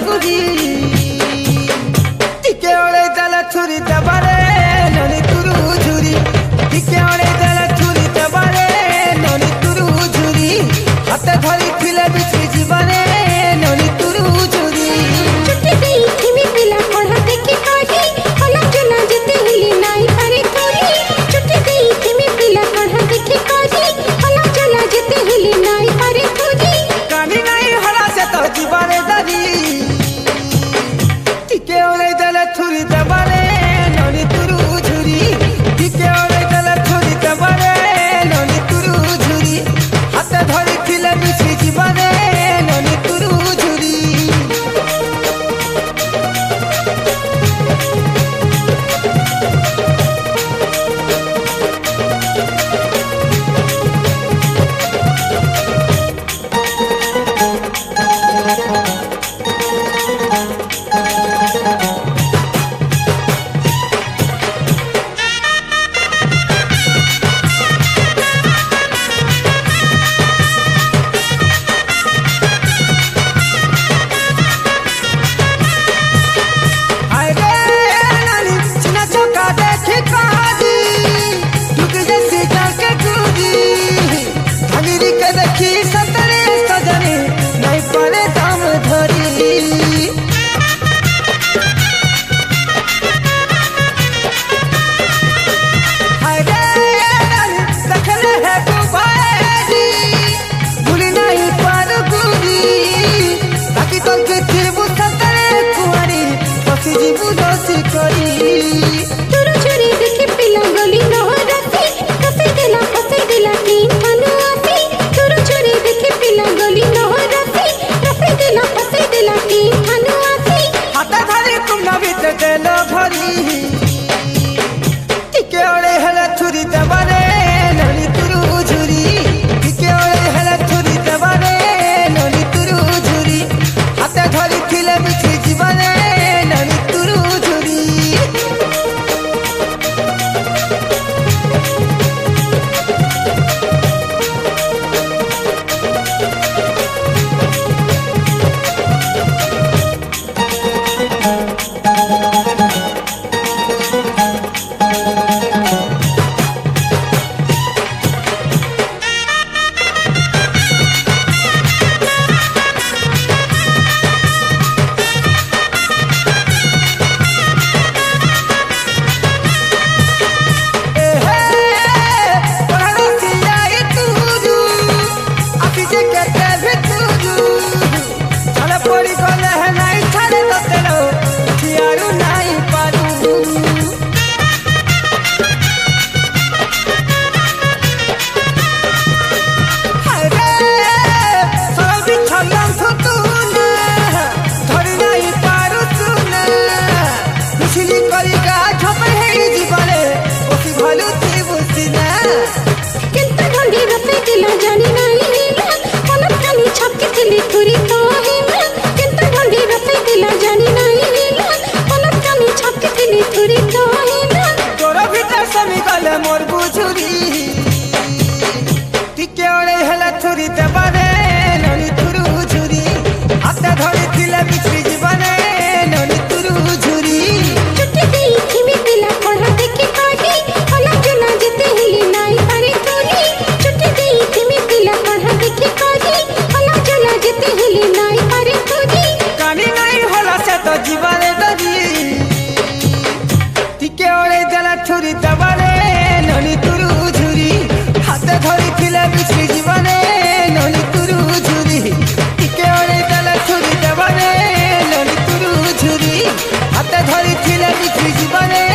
गुरी टिके ओले दला छुरी दबारे ननी तुरु झुरी टिके ओले दला छुरी दबारे ननी तुरु झुरी हाथ धरी थिले बिछी जीवने ननी तुरु झुरी छुट्टी देई थिमी पिला पढ़ा देखि काढी हला चला जते हिली नाई पारे तोरी छुट्टी देई थिमी पिला पढ़ा देखि काढी हला चला जते हिली नाई पारे तोरी कानी नहीं हला से तो जीवने दरी टिके ओले दला छुरी दबारे ननी तुरु झुरी टिके ओले दला छुरी दबारे ननी तुरु झुरी हाथ धरी थिले बिछी जीवने ननी तुरु झुरी तुरु झुरी देखि पिला गली नहराती कसे दिला तीन थानु आसी तुरु झुरी देखि पिला गली नहराती कसे दिला तीन थानु आसी हाथ धरी तुम न बीत देलो भरी टिके ओले हला छुरी दबारे ननी तुरु झुरी टिके ओले हला छुरी दबारे ननी तुरु झुरी हाथ धरी थिले बिछी जीवने ननी तुरु झुरी जानी नहीं पलक खाली छपके थिली तुरी तो हिना किंतु भंडी रते दिला जानी नहीं पलक खाली छपके थिली तुरी तो हिना तोरा भीतर समी गले मोर बुझुरी टिके ओले हला छुरी दबारे ननी तुरु झुरी हाथ धरी थिले बिछी जीवने ननी तुरु झुरी छुट्टी देई थिमी पिला पढ़ा देखि काढी हला चला जते हिली नाई पारे तोरी छुट्टी देई थिमी पिला पढ़ा देखि काढी हला चला जते हिली नाई पारे तोरी कानी नहीं होला से तो जीवने दरी टिके ओले दला छुरी दबारे ननी तुरु झुरी हाथ धरी थिले बिछी जीवने ननी तुरु झुरी टिके ओले दला छुरी दबारे ननी तुरु झुरी हाथ धरी थिले बिछी जीवने